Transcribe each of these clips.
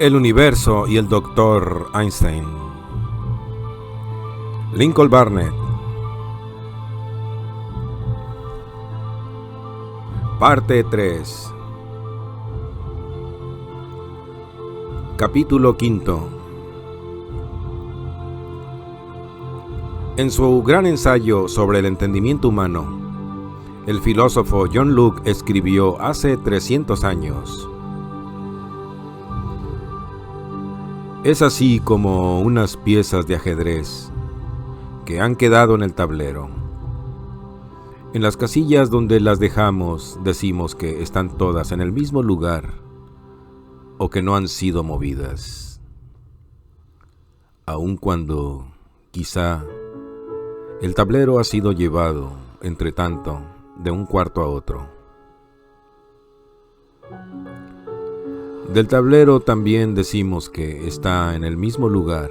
El universo y el Dr. Einstein. Lincoln Barnett. Parte 3. Capítulo 5. En su gran ensayo sobre el entendimiento humano, el filósofo John Locke escribió hace 300 años: es así como unas piezas de ajedrez que han quedado en el tablero. En las casillas donde las dejamos decimos que están todas en el mismo lugar o que no han sido movidas, aun cuando quizá el tablero ha sido llevado, entre tanto, de un cuarto a otro. Del tablero también decimos que está en el mismo lugar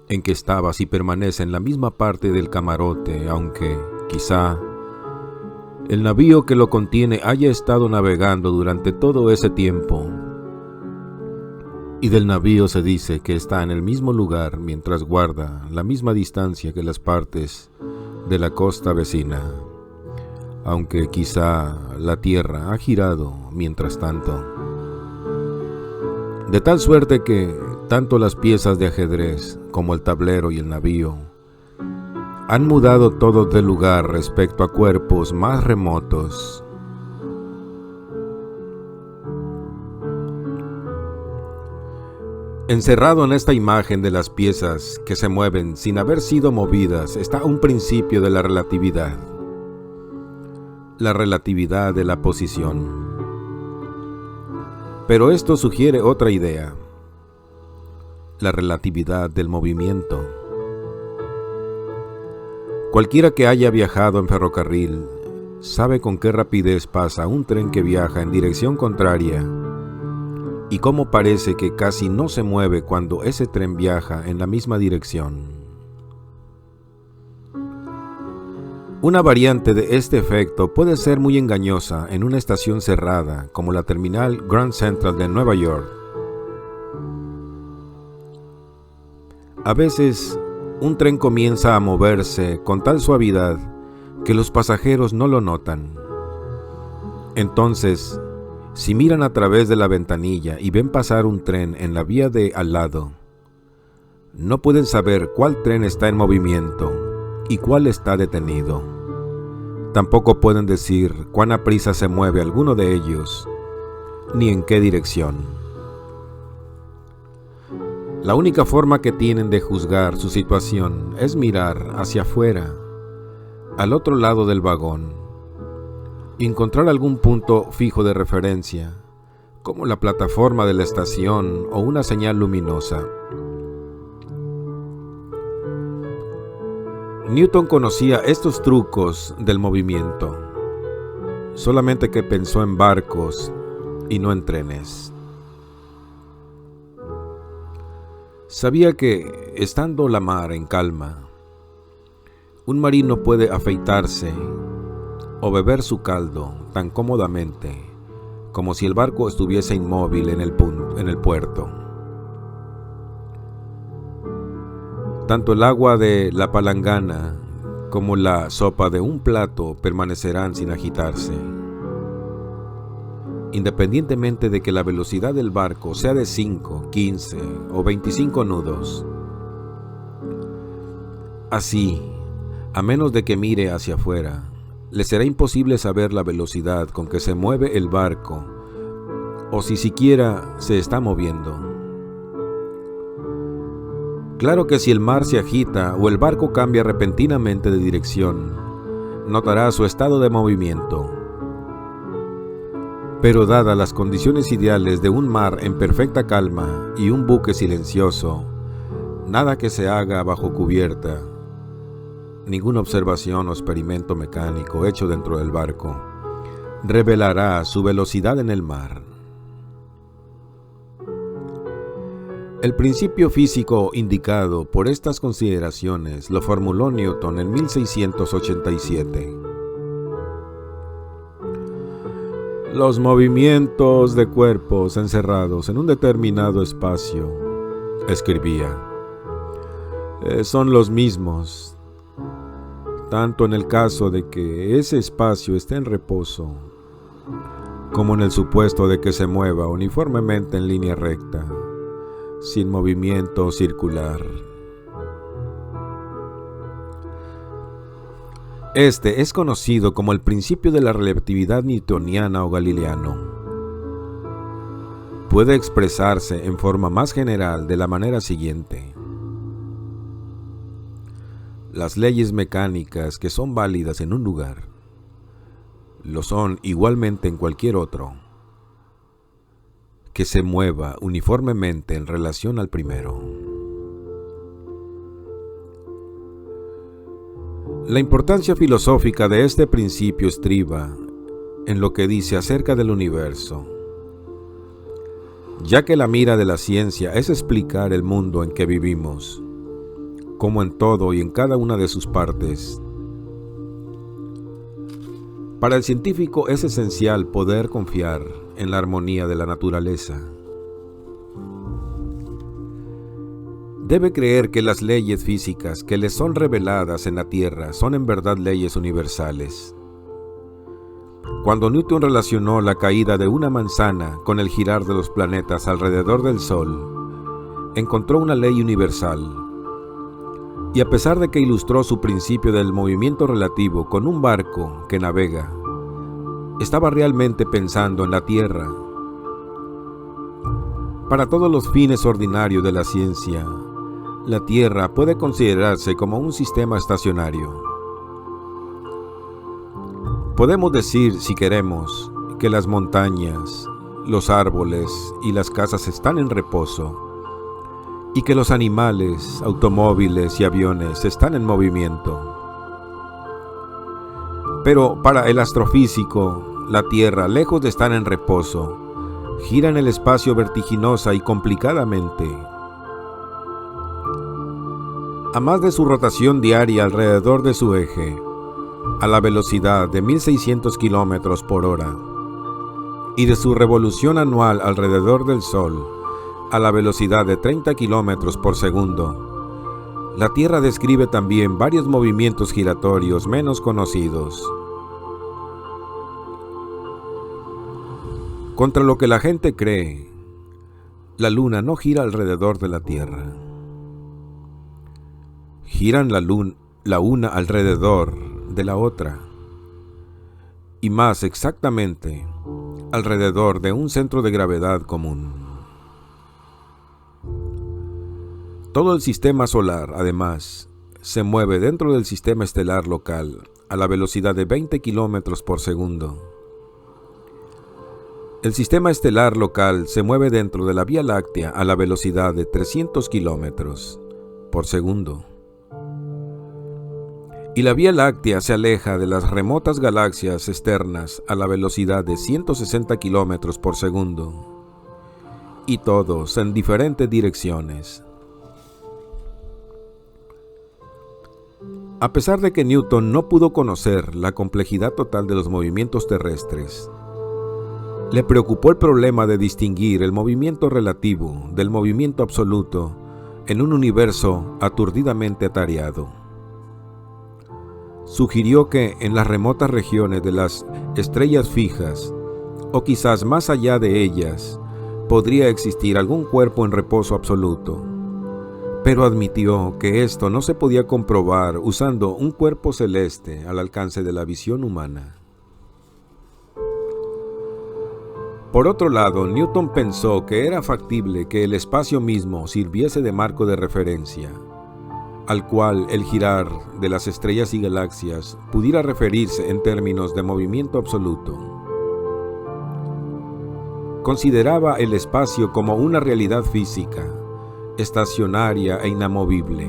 en que estaba si permanece en la misma parte del camarote, aunque quizá el navío que lo contiene haya estado navegando durante todo ese tiempo. Y del navío se dice que está en el mismo lugar mientras guarda la misma distancia que las partes de la costa vecina, aunque quizá la tierra ha girado mientras tanto. De tal suerte que tanto las piezas de ajedrez como el tablero y el navío han mudado todos de lugar respecto a cuerpos más remotos. Encerrado en esta imagen de las piezas que se mueven sin haber sido movidas está un principio de la relatividad de la posición. Pero esto sugiere otra idea: la relatividad del movimiento. Cualquiera que haya viajado en ferrocarril sabe con qué rapidez pasa un tren que viaja en dirección contraria y cómo parece que casi no se mueve cuando ese tren viaja en la misma dirección. Una variante de este efecto puede ser muy engañosa en una estación cerrada como la terminal Grand Central de Nueva York. A veces, un tren comienza a moverse con tal suavidad que los pasajeros no lo notan. Entonces, si miran a través de la ventanilla y ven pasar un tren en la vía de al lado, no pueden saber cuál tren está en movimiento y cuál está detenido. Tampoco pueden decir cuán aprisa se mueve alguno de ellos, ni en qué dirección. La única forma que tienen de juzgar su situación es mirar hacia afuera, al otro lado del vagón, y encontrar algún punto fijo de referencia, como la plataforma de la estación o una señal luminosa. Newton conocía estos trucos del movimiento, solamente que pensó en barcos y no en trenes. Sabía que, estando la mar en calma, un marino puede afeitarse o beber su caldo tan cómodamente como si el barco estuviese inmóvil en el puerto. Tanto el agua de la palangana como la sopa de un plato permanecerán sin agitarse, independientemente de que la velocidad del barco sea de 5, 15 o 25 nudos. Así, a menos de que mire hacia afuera, le será imposible saber la velocidad con que se mueve el barco o si siquiera se está moviendo. Claro que si el mar se agita o el barco cambia repentinamente de dirección, notará su estado de movimiento. Pero dadas las condiciones ideales de un mar en perfecta calma y un buque silencioso, nada que se haga bajo cubierta, ninguna observación o experimento mecánico hecho dentro del barco, revelará su velocidad en el mar. El principio físico indicado por estas consideraciones lo formuló Newton en 1687. Los movimientos de cuerpos encerrados en un determinado espacio, escribía, son los mismos, tanto en el caso de que ese espacio esté en reposo, como en el supuesto de que se mueva uniformemente en línea recta, sin movimiento circular. Este es conocido como el principio de la relatividad newtoniana o galileano. Puede expresarse en forma más general de la manera siguiente. Las leyes mecánicas que son válidas en un lugar, lo son igualmente en cualquier otro, que se mueva uniformemente en relación al primero. La importancia filosófica de este principio estriba en lo que dice acerca del universo, ya que la mira de la ciencia es explicar el mundo en que vivimos, como en todo y en cada una de sus partes. Para el científico es esencial poder confiar en la armonía de la naturaleza. Debe creer que las leyes físicas que le son reveladas en la Tierra son en verdad leyes universales. Cuando Newton relacionó la caída de una manzana con el girar de los planetas alrededor del Sol, encontró una ley universal. Y a pesar de que ilustró su principio del movimiento relativo con un barco que navega, estaba realmente pensando en la Tierra. Para todos los fines ordinarios de la ciencia, la Tierra puede considerarse como un sistema estacionario. Podemos decir, si queremos, que las montañas, los árboles y las casas están en reposo, y que los animales, automóviles y aviones están en movimiento. Pero para el astrofísico, la Tierra, lejos de estar en reposo, gira en el espacio vertiginosa y complicadamente. A más de su rotación diaria alrededor de su eje, a la velocidad de 1600 kilómetros por hora, y de su revolución anual alrededor del Sol, a la velocidad de 30 kilómetros por segundo, la Tierra describe también varios movimientos giratorios menos conocidos. Contra lo que la gente cree, la Luna no gira alrededor de la Tierra. Giran la una alrededor de la otra, y más exactamente, alrededor de un centro de gravedad común. Todo el sistema solar, además, se mueve dentro del sistema estelar local a la velocidad de 20 kilómetros por segundo. El sistema estelar local se mueve dentro de la Vía Láctea a la velocidad de 300 kilómetros por segundo. Y la Vía Láctea se aleja de las remotas galaxias externas a la velocidad de 160 kilómetros por segundo, y todos en diferentes direcciones. A pesar de que Newton no pudo conocer la complejidad total de los movimientos terrestres, le preocupó el problema de distinguir el movimiento relativo del movimiento absoluto en un universo aturdidamente atareado. Sugirió que en las remotas regiones de las estrellas fijas, o quizás más allá de ellas, podría existir algún cuerpo en reposo absoluto, pero admitió que esto no se podía comprobar usando un cuerpo celeste al alcance de la visión humana. Por otro lado, Newton pensó que era factible que el espacio mismo sirviese de marco de referencia, al cual el girar de las estrellas y galaxias pudiera referirse en términos de movimiento absoluto. Consideraba el espacio como una realidad física, estacionaria e inamovible,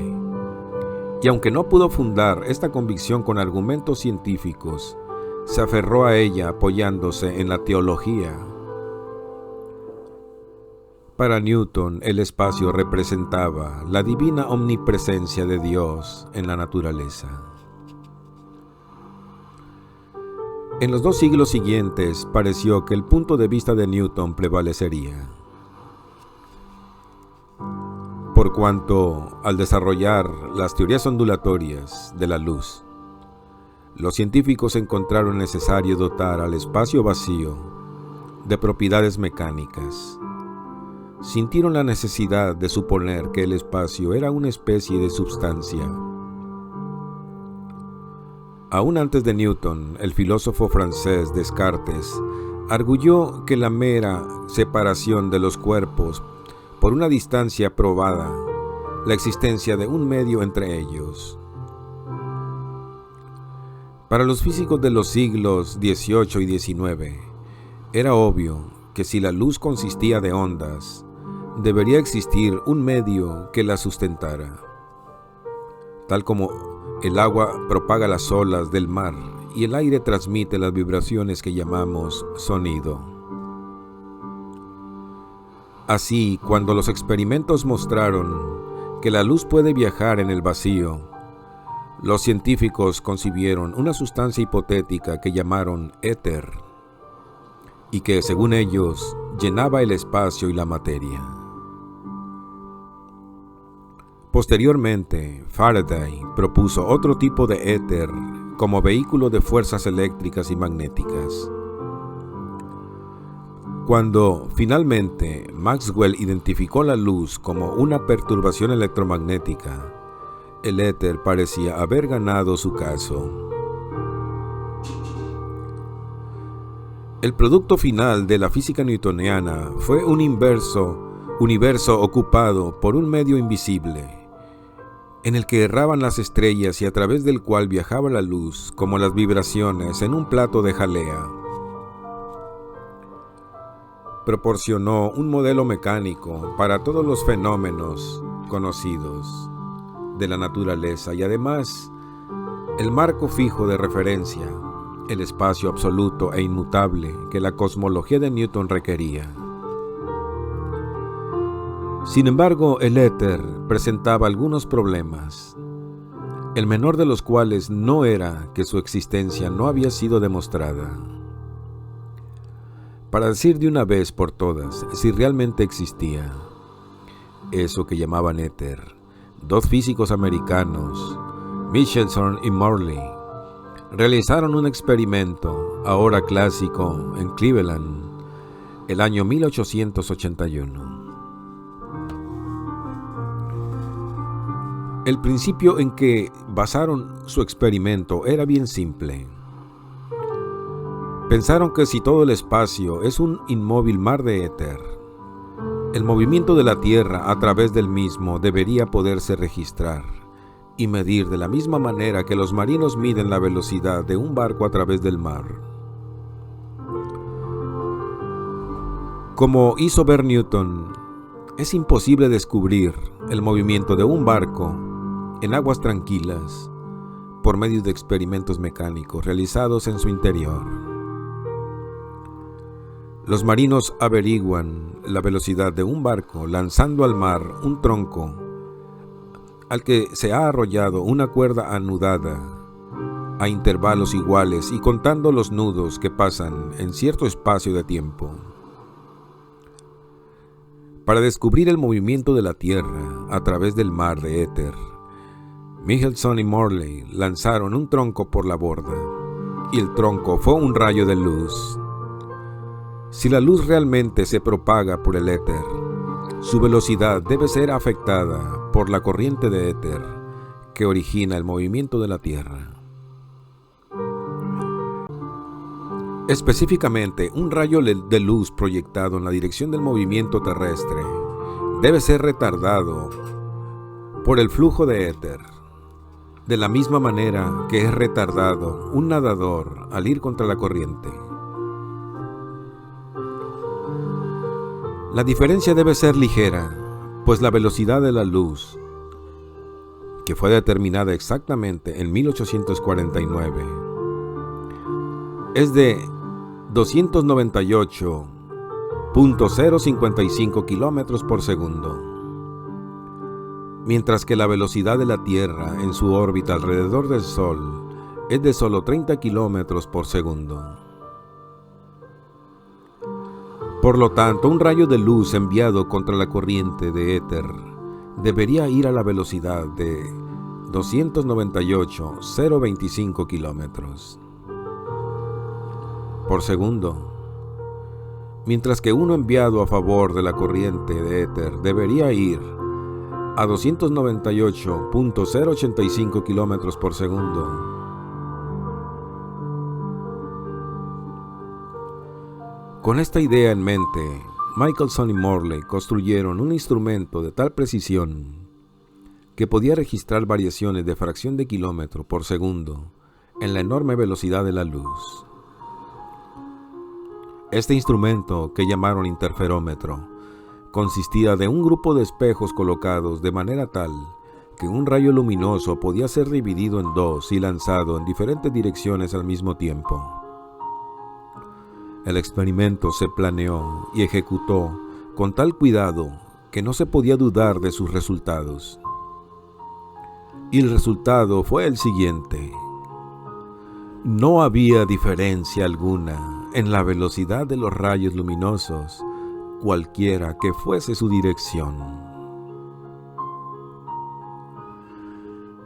y aunque no pudo fundar esta convicción con argumentos científicos, se aferró a ella apoyándose en la teología. Para Newton, el espacio representaba la divina omnipresencia de Dios en la naturaleza. En los 2 siglos siguientes pareció que el punto de vista de Newton prevalecería, por cuanto, al desarrollar las teorías ondulatorias de la luz, los científicos encontraron necesario dotar al espacio vacío de propiedades mecánicas. Sintieron la necesidad de suponer que el espacio era una especie de substancia. Aún antes de Newton, el filósofo francés Descartes arguyó que la mera separación de los cuerpos por una distancia probada la existencia de un medio entre ellos. Para los físicos de los siglos XVIII y XIX, era obvio que si la luz consistía de ondas, debería existir un medio que la sustentara, tal como el agua propaga las olas del mar y el aire transmite las vibraciones que llamamos sonido. Así, cuando los experimentos mostraron que la luz puede viajar en el vacío, los científicos concibieron una sustancia hipotética que llamaron éter, y que, según ellos, llenaba el espacio y la materia. Posteriormente, Faraday propuso otro tipo de éter como vehículo de fuerzas eléctricas y magnéticas. Cuando finalmente Maxwell identificó la luz como una perturbación electromagnética, el éter parecía haber ganado su caso. El producto final de la física newtoniana fue un universo ocupado por un medio invisible, en el que erraban las estrellas y a través del cual viajaba la luz como las vibraciones en un plato de jalea. Proporcionó un modelo mecánico para todos los fenómenos conocidos de la naturaleza y además el marco fijo de referencia, el espacio absoluto e inmutable que la cosmología de Newton requería. Sin embargo, el éter presentaba algunos problemas, el menor de los cuales no era que su existencia no había sido demostrada. Para decir de una vez por todas si realmente existía eso que llamaban éter, 2 físicos americanos, Michelson y Morley, realizaron un experimento, ahora clásico, en Cleveland, el año 1881. El principio en que basaron su experimento era bien simple. Pensaron que si todo el espacio es un inmóvil mar de éter, el movimiento de la Tierra a través del mismo debería poderse registrar y medir de la misma manera que los marinos miden la velocidad de un barco a través del mar. Como hizo ver Newton, es imposible descubrir el movimiento de un barco en aguas tranquilas por medio de experimentos mecánicos realizados en su interior. Los marinos averiguan la velocidad de un barco lanzando al mar un tronco al que se ha arrollado una cuerda anudada a intervalos iguales y contando los nudos que pasan en cierto espacio de tiempo. Para descubrir el movimiento de la Tierra a través del mar de éter, Michelson y Morley lanzaron un tronco por la borda, y el tronco fue un rayo de luz. Si la luz realmente se propaga por el éter, su velocidad debe ser afectada por la corriente de éter que origina el movimiento de la Tierra. Específicamente, un rayo de luz proyectado en la dirección del movimiento terrestre debe ser retardado por el flujo de éter, de la misma manera que es retardado un nadador al ir contra la corriente. La diferencia debe ser ligera, pues la velocidad de la luz, que fue determinada exactamente en 1849, es de 298.055 kilómetros por segundo, mientras que la velocidad de la Tierra en su órbita alrededor del Sol es de solo 30 kilómetros por segundo. Por lo tanto, un rayo de luz enviado contra la corriente de éter debería ir a la velocidad de 298,025 kilómetros por segundo, mientras que uno enviado a favor de la corriente de éter debería ir a 298,085 kilómetros por segundo. Con esta idea en mente, Michelson y Morley construyeron un instrumento de tal precisión que podía registrar variaciones de fracción de kilómetro por segundo en la enorme velocidad de la luz. Este instrumento, que llamaron interferómetro, consistía de un grupo de espejos colocados de manera tal que un rayo luminoso podía ser dividido en dos y lanzado en diferentes direcciones al mismo tiempo. El experimento se planeó y ejecutó con tal cuidado que no se podía dudar de sus resultados. Y el resultado fue el siguiente: no había diferencia alguna en la velocidad de los rayos luminosos, cualquiera que fuese su dirección.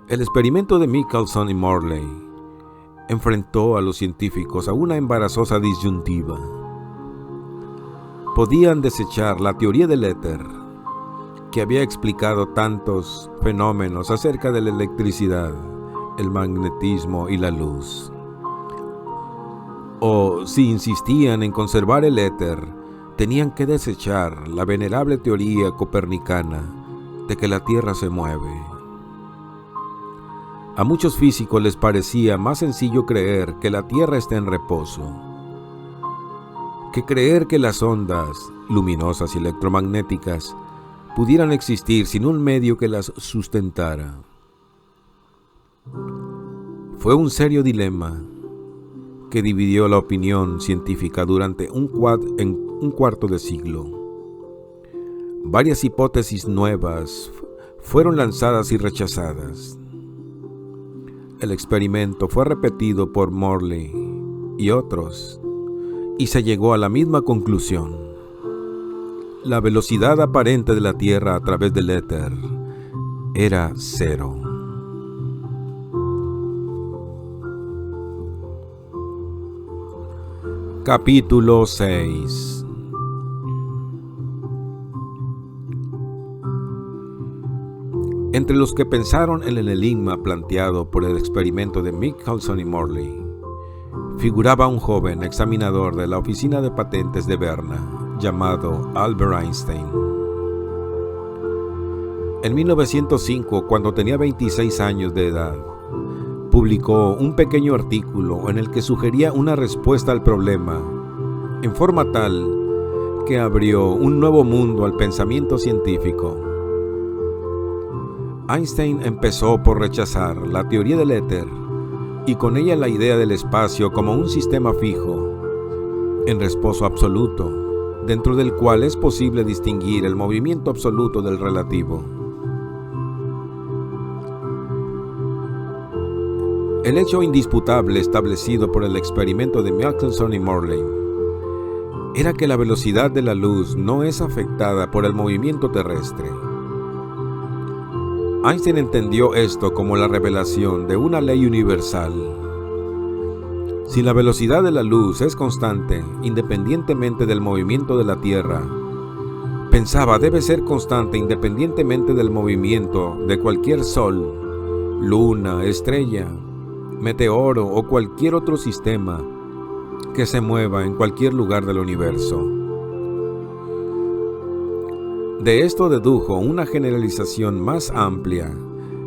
El experimento de Michelson y Morley enfrentó a los científicos a una embarazosa disyuntiva. Podían desechar la teoría del éter, que había explicado tantos fenómenos acerca de la electricidad, el magnetismo y la luz. O, si insistían en conservar el éter, tenían que desechar la venerable teoría copernicana de que la Tierra se mueve. A muchos físicos les parecía más sencillo creer que la Tierra está en reposo, que creer que las ondas luminosas y electromagnéticas pudieran existir sin un medio que las sustentara. Fue un serio dilema que dividió la opinión científica durante un cuarto de siglo. Varias hipótesis nuevas fueron lanzadas y rechazadas. El experimento fue repetido por Morley y otros, y se llegó a la misma conclusión. La velocidad aparente de la Tierra a través del éter era cero. Capítulo 6. Entre los que pensaron en el enigma planteado por el experimento de Michelson y Morley, figuraba un joven examinador de la oficina de patentes de Berna, llamado Albert Einstein. En 1905, cuando tenía 26 años de edad, publicó un pequeño artículo en el que sugería una respuesta al problema, en forma tal que abrió un nuevo mundo al pensamiento científico. Einstein empezó por rechazar la teoría del éter y con ella la idea del espacio como un sistema fijo, en reposo absoluto, dentro del cual es posible distinguir el movimiento absoluto del relativo. El hecho indisputable establecido por el experimento de Michelson y Morley era que la velocidad de la luz no es afectada por el movimiento terrestre. Einstein entendió esto como la revelación de una ley universal. Si la velocidad de la luz es constante, independientemente del movimiento de la Tierra, pensaba debe ser constante independientemente del movimiento de cualquier sol, luna, estrella, meteoro o cualquier otro sistema que se mueva en cualquier lugar del universo. De esto dedujo una generalización más amplia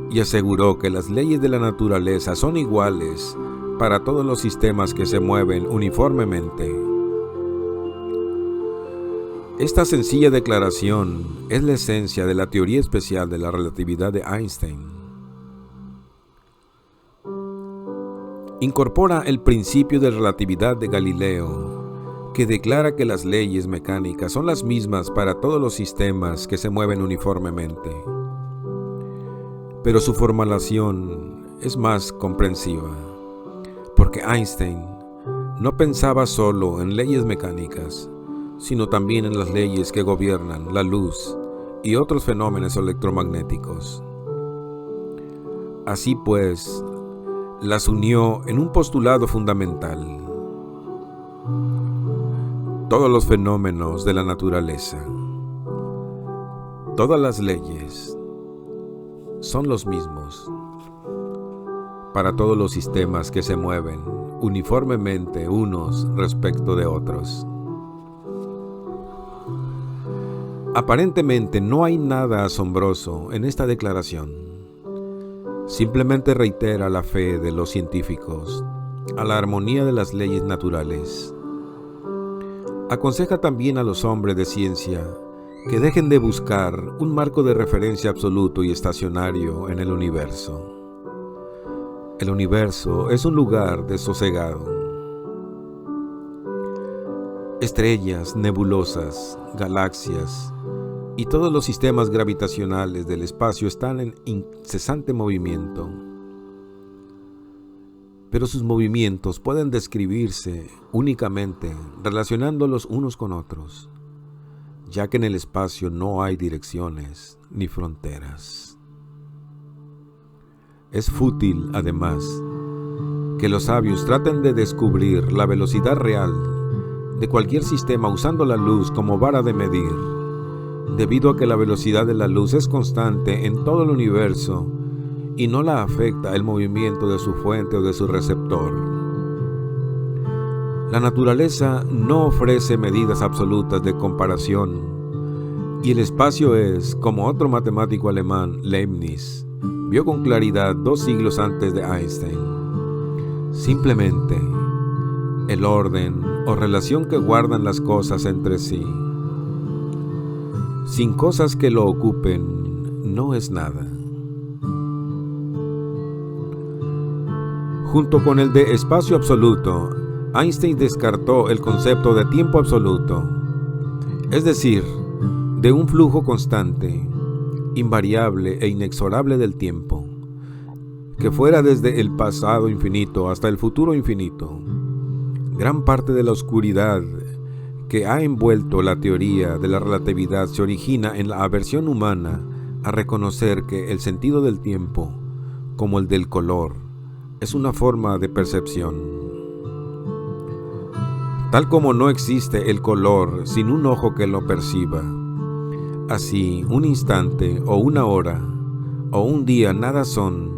y aseguró que las leyes de la naturaleza son iguales para todos los sistemas que se mueven uniformemente. Esta sencilla declaración es la esencia de la teoría especial de la relatividad de Einstein. Incorpora el principio de relatividad de Galileo, que declara que las leyes mecánicas son las mismas para todos los sistemas que se mueven uniformemente. Pero su formulación es más comprensiva. porque Einstein no pensaba solo en leyes mecánicas, sino también en las leyes que gobiernan la luz y otros fenómenos electromagnéticos. Así pues, las unió en un postulado fundamental: todos los fenómenos de la naturaleza, todas las leyes, son los mismos para todos los sistemas que se mueven uniformemente unos respecto de otros. Aparentemente no hay nada asombroso en esta declaración. Simplemente reitera la fe de los científicos a la armonía de las leyes naturales. Aconseja también a los hombres de ciencia que dejen de buscar un marco de referencia absoluto y estacionario en el universo. El universo es un lugar desosegado. Estrellas, nebulosas, galaxias y todos los sistemas gravitacionales del espacio están en incesante movimiento. Pero sus movimientos pueden describirse únicamente relacionándolos unos con otros, ya que en el espacio no hay direcciones ni fronteras. Es fútil, además, que los sabios traten de descubrir la velocidad real de cualquier sistema usando la luz como vara de medir, debido a que la velocidad de la luz es constante en todo el universo y no la afecta el movimiento de su fuente o de su receptor. La naturaleza no ofrece medidas absolutas de comparación, y el espacio es, como otro matemático alemán, Leibniz, vio con claridad 2 siglos antes de Einstein, simplemente el orden o relación que guardan las cosas entre sí. Sin cosas que lo ocupen, no es nada. Junto con el de espacio absoluto, Einstein descartó el concepto de tiempo absoluto, es decir, de un flujo constante, invariable e inexorable del tiempo, que fuera desde el pasado infinito hasta el futuro infinito. Gran parte de la oscuridad que ha envuelto la teoría de la relatividad se origina en la aversión humana a reconocer que el sentido del tiempo, como el del color, es una forma de percepción. Tal como no existe el color sin un ojo que lo perciba, así un instante o una hora o un día nada son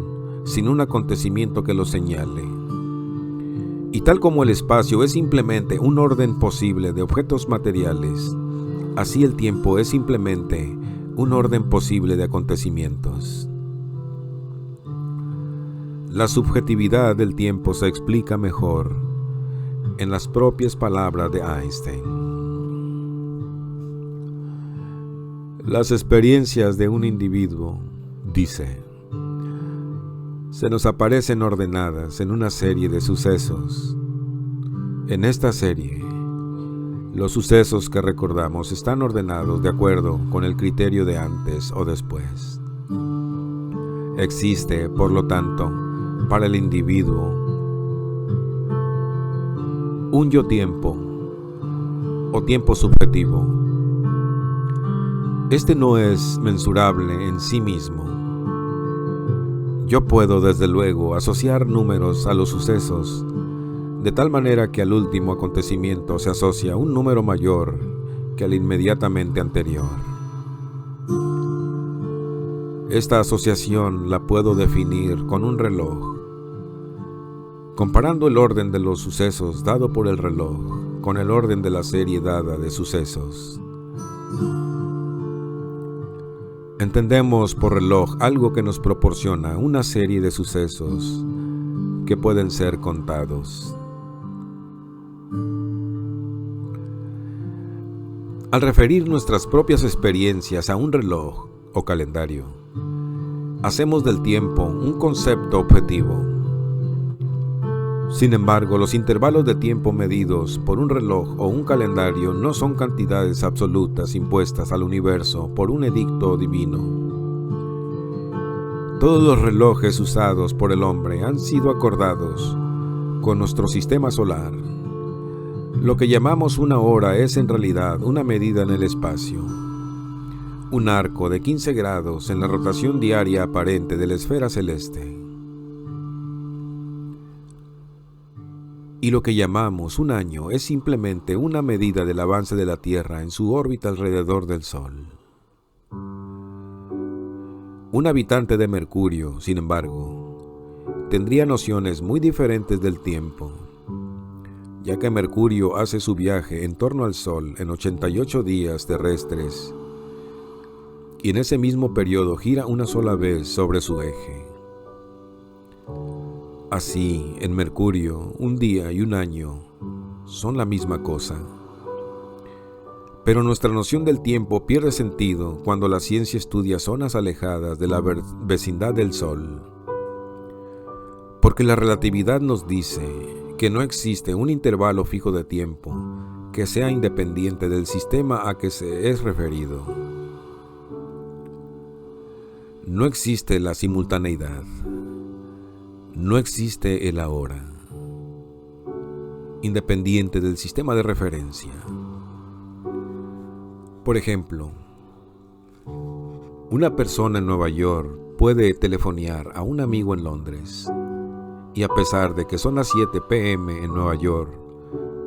sin un acontecimiento que lo señale. Y tal como el espacio es simplemente un orden posible de objetos materiales, así el tiempo es simplemente un orden posible de acontecimientos. La subjetividad del tiempo se explica mejor en las propias palabras de Einstein. Las experiencias de un individuo, dice, se nos aparecen ordenadas en una serie de sucesos. En esta serie, los sucesos que recordamos están ordenados de acuerdo con el criterio de antes o después. Existe, por lo tanto, para el individuo, un yo-tiempo o tiempo subjetivo. Este no es mensurable en sí mismo. Yo puedo, desde luego, asociar números a los sucesos, de tal manera que al último acontecimiento se asocia un número mayor que al inmediatamente anterior. Esta asociación la puedo definir con un reloj, comparando el orden de los sucesos dado por el reloj con el orden de la serie dada de sucesos. Entendemos por reloj algo que nos proporciona una serie de sucesos que pueden ser contados. Al referir nuestras propias experiencias a un reloj o calendario, hacemos del tiempo un concepto objetivo. Sin embargo, los intervalos de tiempo medidos por un reloj o un calendario no son cantidades absolutas impuestas al universo por un edicto divino. Todos los relojes usados por el hombre han sido acordados con nuestro sistema solar. Lo que llamamos una hora es en realidad una medida en el espacio, un arco de 15 grados en la rotación diaria aparente de la esfera celeste. Y lo que llamamos un año es simplemente una medida del avance de la Tierra en su órbita alrededor del Sol. Un habitante de Mercurio, sin embargo, tendría nociones muy diferentes del tiempo, ya que Mercurio hace su viaje en torno al Sol en 88 días terrestres y en ese mismo periodo gira una sola vez sobre su eje. Así, en Mercurio, un día y un año son la misma cosa. Pero nuestra noción del tiempo pierde sentido cuando la ciencia estudia zonas alejadas de la vecindad del Sol. Porque la relatividad nos dice que no existe un intervalo fijo de tiempo que sea independiente del sistema a que se es referido. No existe la simultaneidad. No existe el ahora, independiente del sistema de referencia. Por ejemplo, una persona en Nueva York puede telefonear a un amigo en Londres, y a pesar de que son las 7 p.m. en Nueva York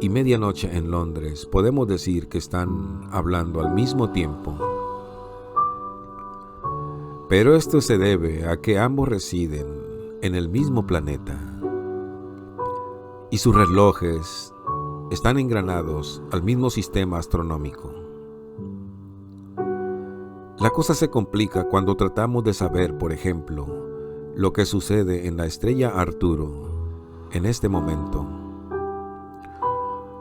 y medianoche en Londres, podemos decir que están hablando al mismo tiempo. Pero esto se debe a que ambos residen en el mismo planeta y sus relojes están engranados al mismo sistema astronómico. La cosa se complica cuando tratamos de saber, por ejemplo, lo que sucede en la estrella Arturo en este momento.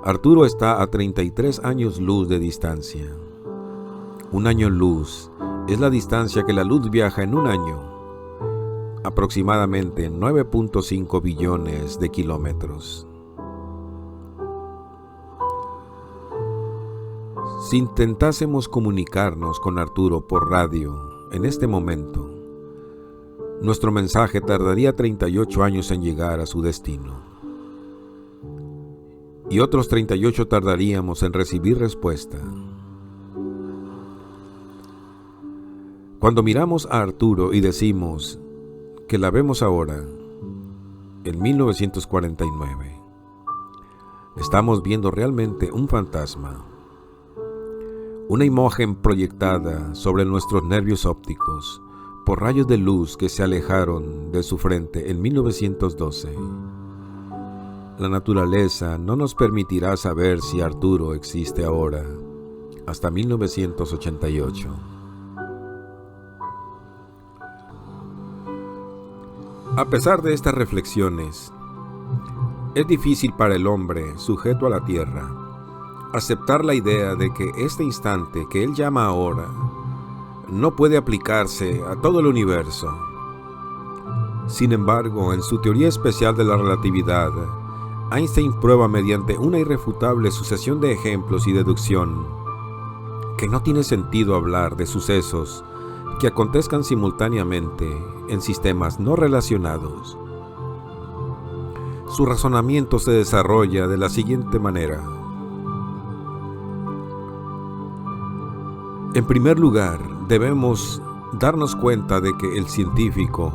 Arturo está a 33 años luz de distancia. Un año luz es la distancia que la luz viaja en un año, aproximadamente 9.5 billones de kilómetros. Si intentásemos comunicarnos con Arturo por radio en este momento, nuestro mensaje tardaría 38 años en llegar a su destino. Y otros 38 tardaríamos en recibir respuesta. Cuando miramos a Arturo y decimos que la vemos ahora, en 1949, estamos viendo realmente un fantasma, una imagen proyectada sobre nuestros nervios ópticos por rayos de luz que se alejaron de su frente en 1912. La naturaleza no nos permitirá saber si Arturo existe ahora, hasta 1988. A pesar de estas reflexiones, es difícil para el hombre sujeto a la Tierra aceptar la idea de que este instante que él llama ahora no puede aplicarse a todo el universo. Sin embargo, en su teoría especial de la relatividad, Einstein prueba mediante una irrefutable sucesión de ejemplos y deducción que no tiene sentido hablar de sucesos que acontezcan simultáneamente en sistemas no relacionados. Su razonamiento se desarrolla de la siguiente manera. En primer lugar, debemos darnos cuenta de que el científico,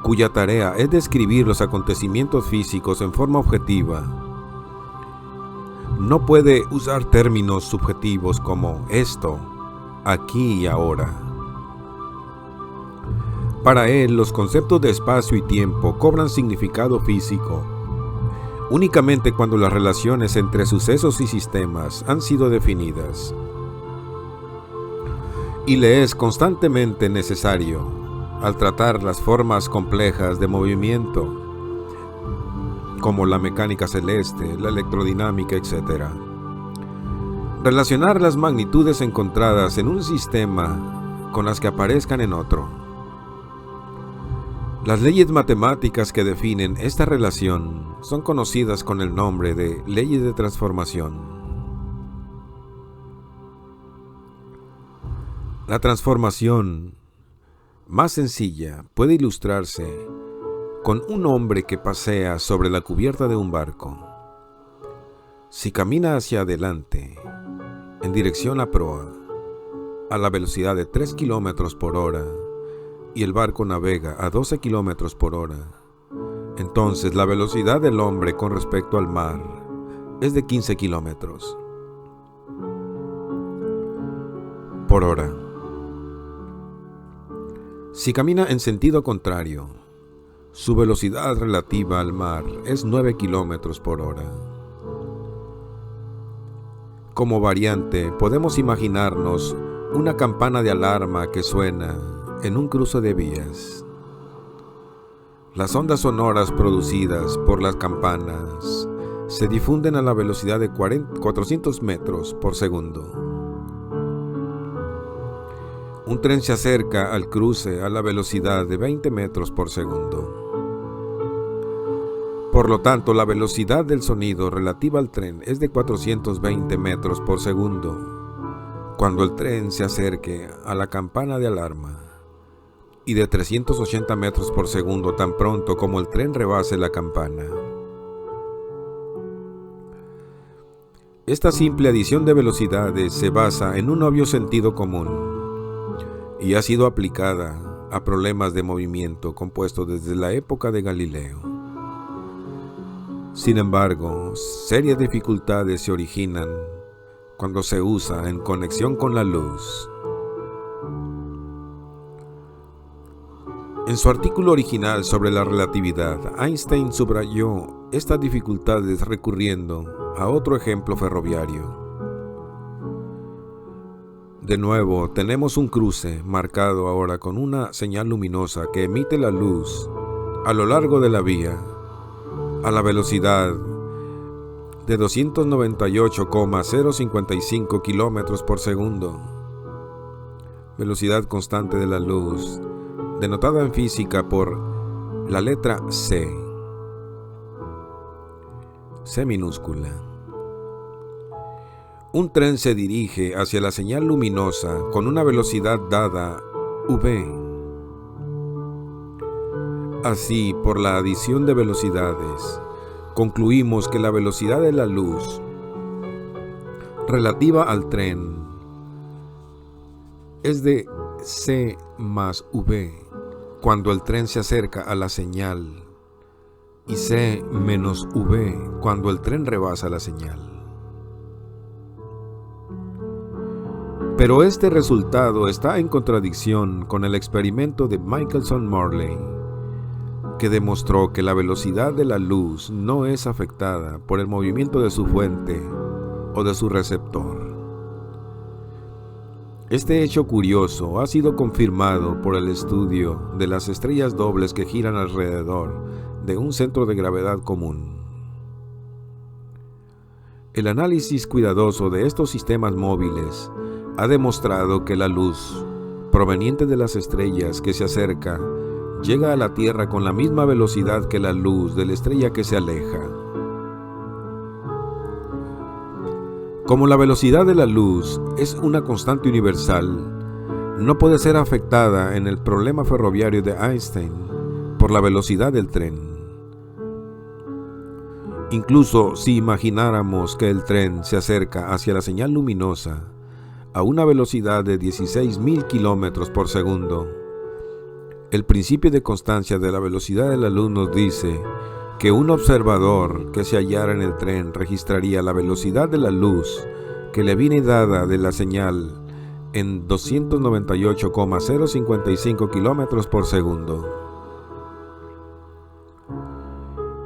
cuya tarea es describir los acontecimientos físicos en forma objetiva, no puede usar términos subjetivos como esto, aquí y ahora. Para él, los conceptos de espacio y tiempo cobran significado físico únicamente cuando las relaciones entre sucesos y sistemas han sido definidas. Y le es constantemente necesario, al tratar las formas complejas de movimiento, como la mecánica celeste, la electrodinámica, etc., relacionar las magnitudes encontradas en un sistema con las que aparezcan en otro. Las leyes matemáticas que definen esta relación son conocidas con el nombre de leyes de transformación. La transformación más sencilla puede ilustrarse con un hombre que pasea sobre la cubierta de un barco. Si camina hacia adelante, en dirección a proa, a la velocidad de 3 kilómetros por hora, y el barco navega a 12 kilómetros por hora, entonces la velocidad del hombre con respecto al mar es de 15 kilómetros por hora. Si camina en sentido contrario, su velocidad relativa al mar es 9 kilómetros por hora. Como variante, podemos imaginarnos una campana de alarma que suena en un cruce de vías. Las ondas sonoras producidas por las campanas se difunden a la velocidad de 400 metros por segundo. Un tren se acerca al cruce a la velocidad de 20 metros por segundo. Por lo tanto, la velocidad del sonido relativa al tren es de 420 metros por segundo cuando el tren se acerque a la campana de alarma, y de 380 metros por segundo tan pronto como el tren rebase la campana. Esta simple adición de velocidades se basa en un obvio sentido común y ha sido aplicada a problemas de movimiento compuestos desde la época de Galileo. Sin embargo, serias dificultades se originan cuando se usa en conexión con la luz. En su artículo original sobre la relatividad, Einstein subrayó estas dificultades recurriendo a otro ejemplo ferroviario. De nuevo, tenemos un cruce marcado ahora con una señal luminosa que emite la luz a lo largo de la vía a la velocidad de 298,055 kilómetros por segundo. Velocidad constante de la luz, denotada en física por la letra C minúscula. Un tren se dirige hacia la señal luminosa con una velocidad dada v. Así, por la adición de velocidades, concluimos que la velocidad de la luz relativa al tren es de c más v cuando el tren se acerca a la señal y c menos v cuando el tren rebasa la señal. Pero este resultado está en contradicción con el experimento de Michelson-Morley, que demostró que la velocidad de la luz no es afectada por el movimiento de su fuente o de su receptor. Este hecho curioso ha sido confirmado por el estudio de las estrellas dobles que giran alrededor de un centro de gravedad común. El análisis cuidadoso de estos sistemas móviles ha demostrado que la luz proveniente de las estrellas que se acerca llega a la Tierra con la misma velocidad que la luz de la estrella que se aleja. Como la velocidad de la luz es una constante universal, no puede ser afectada en el problema ferroviario de Einstein por la velocidad del tren. Incluso si imagináramos que el tren se acerca hacia la señal luminosa a una velocidad de 16.000 kilómetros por segundo, el principio de constancia de la velocidad de la luz nos dice que un observador que se hallara en el tren registraría la velocidad de la luz que le viene dada de la señal en 298,055 kilómetros por segundo.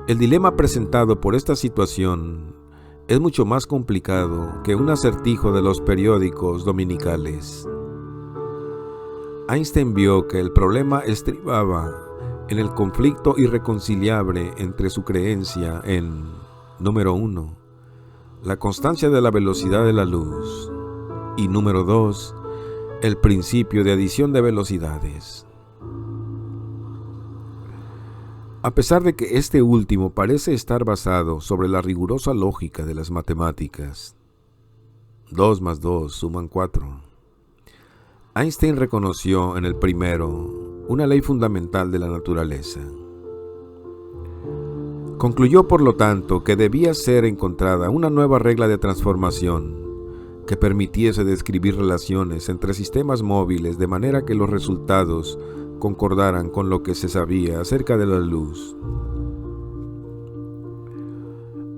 El dilema presentado por esta situación es mucho más complicado que un acertijo de los periódicos dominicales. Einstein vio que el problema estribaba en el conflicto irreconciliable entre su creencia en, número 1, la constancia de la velocidad de la luz, y número 2, el principio de adición de velocidades. A pesar de que este último parece estar basado sobre la rigurosa lógica de las matemáticas, 2 más 2 suman 4, Einstein reconoció en el primero una ley fundamental de la naturaleza. Concluyó, por lo tanto, que debía ser encontrada una nueva regla de transformación que permitiese describir relaciones entre sistemas móviles de manera que los resultados concordaran con lo que se sabía acerca de la luz.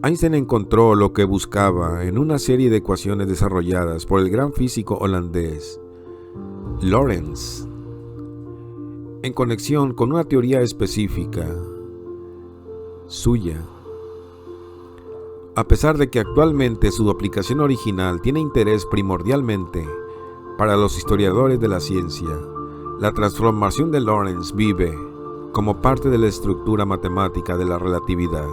Einstein encontró lo que buscaba en una serie de ecuaciones desarrolladas por el gran físico holandés Lorentz, en conexión con una teoría específica suya. A pesar de que actualmente su aplicación original tiene interés primordialmente para los historiadores de la ciencia, la transformación de Lorentz vive como parte de la estructura matemática de la relatividad.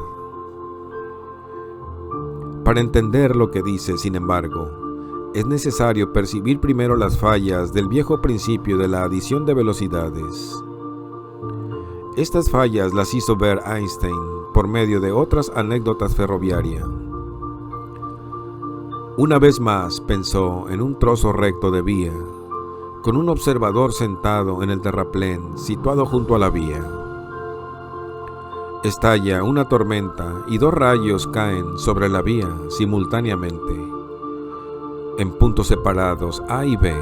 Para entender lo que dice, sin embargo, es necesario percibir primero las fallas del viejo principio de la adición de velocidades. Estas fallas las hizo ver Einstein por medio de otras anécdotas ferroviarias. Una vez más pensó en un trozo recto de vía, con un observador sentado en el terraplén situado junto a la vía. Estalla una tormenta y dos rayos caen sobre la vía simultáneamente, en puntos separados A y B.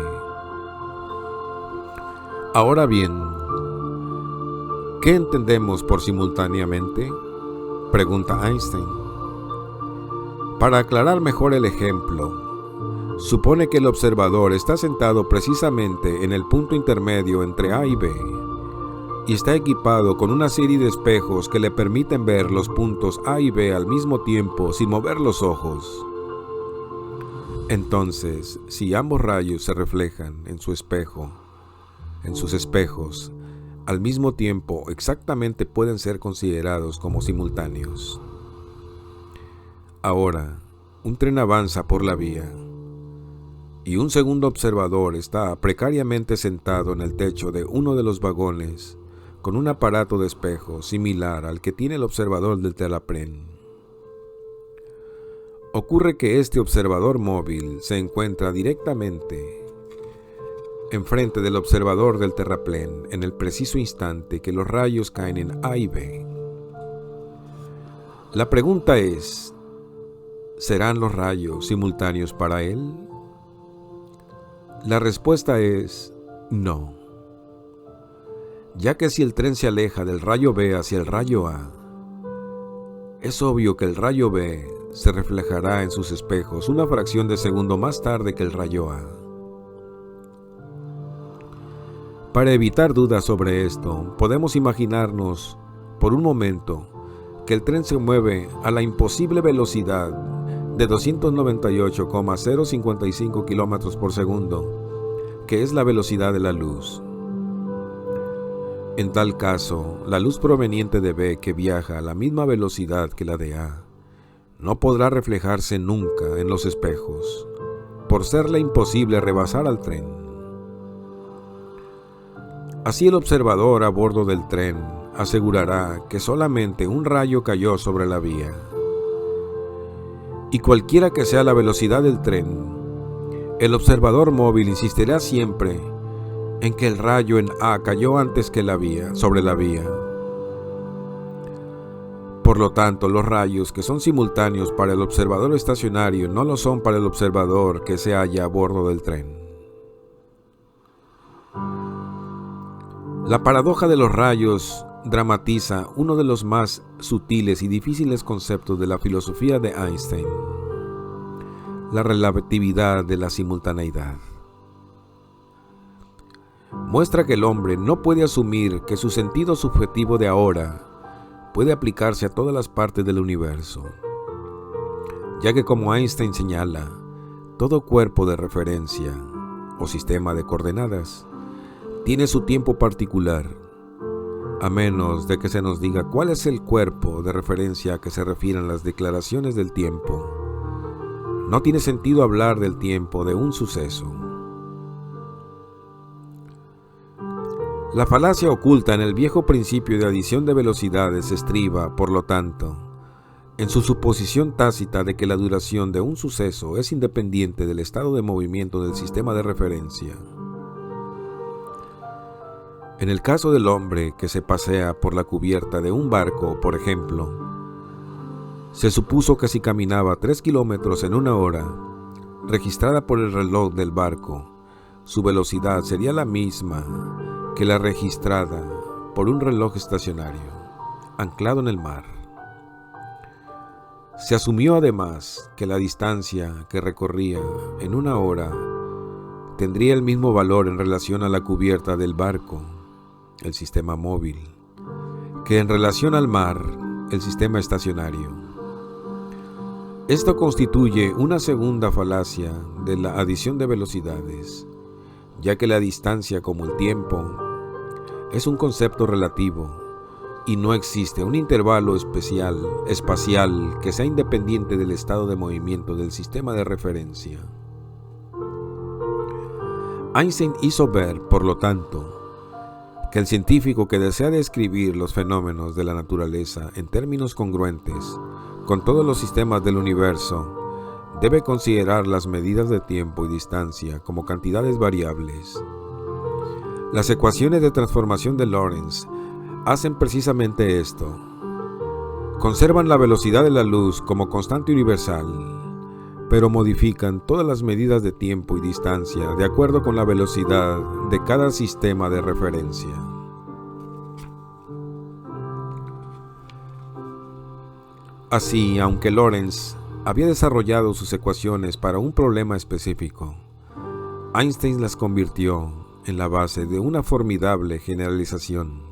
Ahora bien, ¿qué entendemos por simultáneamente?, pregunta Einstein. Para aclarar mejor el ejemplo, supone que el observador está sentado precisamente en el punto intermedio entre A y B, y está equipado con una serie de espejos que le permiten ver los puntos A y B al mismo tiempo sin mover los ojos. Entonces, si ambos rayos se reflejan en sus espejos, al mismo tiempo exactamente pueden ser considerados como simultáneos. Ahora, un tren avanza por la vía y un segundo observador está precariamente sentado en el techo de uno de los vagones con un aparato de espejo similar al que tiene el observador del terraplén. Ocurre que este observador móvil se encuentra directamente enfrente del observador del terraplén en el preciso instante que los rayos caen en A y B. La pregunta es, ¿serán los rayos simultáneos para él? La respuesta es no, ya que si el tren se aleja del rayo B hacia el rayo A, es obvio que el rayo B se reflejará en sus espejos una fracción de segundo más tarde que el rayo A. Para evitar dudas sobre esto, podemos imaginarnos por un momento que el tren se mueve a la imposible velocidad de 298,055 km por segundo, que es la velocidad de la luz. En tal caso, la luz proveniente de B, que viaja a la misma velocidad que la de A, no podrá reflejarse nunca en los espejos, por serle imposible rebasar al tren. Así el observador a bordo del tren asegurará que solamente un rayo cayó sobre la vía. Y cualquiera que sea la velocidad del tren, el observador móvil insistirá siempre en que el rayo en A cayó antes que sobre la vía. Por lo tanto, los rayos que son simultáneos para el observador estacionario no lo son para el observador que se halla a bordo del tren. La paradoja de los rayos dramatiza uno de los más sutiles y difíciles conceptos de la filosofía de Einstein, la relatividad de la simultaneidad. Muestra que el hombre no puede asumir que su sentido subjetivo de ahora puede aplicarse a todas las partes del universo, ya que, como Einstein señala, todo cuerpo de referencia o sistema de coordenadas tiene su tiempo particular, a menos de que se nos diga cuál es el cuerpo de referencia a que se refieren las declaraciones del tiempo. No tiene sentido hablar del tiempo de un suceso. La falacia oculta en el viejo principio de adición de velocidades estriba, por lo tanto, en su suposición tácita de que la duración de un suceso es independiente del estado de movimiento del sistema de referencia. En el caso del hombre que se pasea por la cubierta de un barco, por ejemplo, Se supuso que si caminaba 3 kilómetros en una hora, registrada por el reloj del barco, su velocidad sería la misma que la registrada por un reloj estacionario, anclado en el mar. Se asumió además que la distancia que recorría en una hora tendría el mismo valor en relación a la cubierta del barco, el sistema móvil, que en relación al mar, el sistema estacionario. Esto constituye una segunda falacia de la adición de velocidades, ya que la distancia, como el tiempo, es un concepto relativo y no existe un intervalo espacial que sea independiente del estado de movimiento del sistema de referencia. Einstein hizo ver, por lo tanto, que el científico que desea describir los fenómenos de la naturaleza en términos congruentes con todos los sistemas del universo debe considerar las medidas de tiempo y distancia como cantidades variables. Las ecuaciones de transformación de Lorentz hacen precisamente esto. Conservan la velocidad de la luz como constante universal, pero modifican todas las medidas de tiempo y distancia de acuerdo con la velocidad de cada sistema de referencia. Así, aunque Lorentz había desarrollado sus ecuaciones para un problema específico, Einstein las convirtió en la base de una formidable generalización,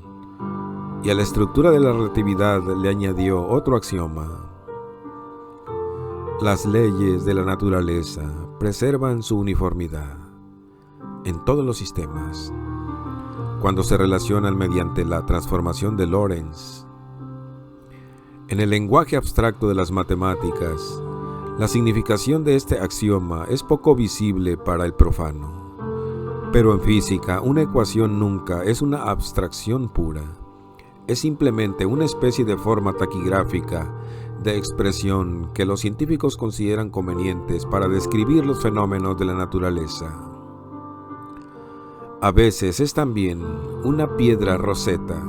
y a la estructura de la relatividad le añadió otro axioma. Las leyes de la naturaleza preservan su uniformidad en todos los sistemas cuando se relacionan mediante la transformación de Lorentz. En el lenguaje abstracto de las matemáticas, la significación de este axioma es poco visible para el profano, pero en física una ecuación nunca es una abstracción pura, es simplemente una especie de forma taquigráfica de expresión que los científicos consideran convenientes para describir los fenómenos de la naturaleza. A veces es también una piedra roseta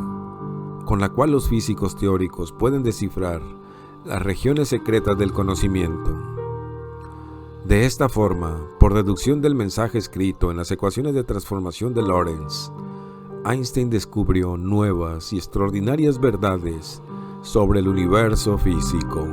con la cual los físicos teóricos pueden descifrar las regiones secretas del conocimiento. De esta forma, por deducción del mensaje escrito en las ecuaciones de transformación de Lorentz, Einstein descubrió nuevas y extraordinarias verdades sobre el universo físico.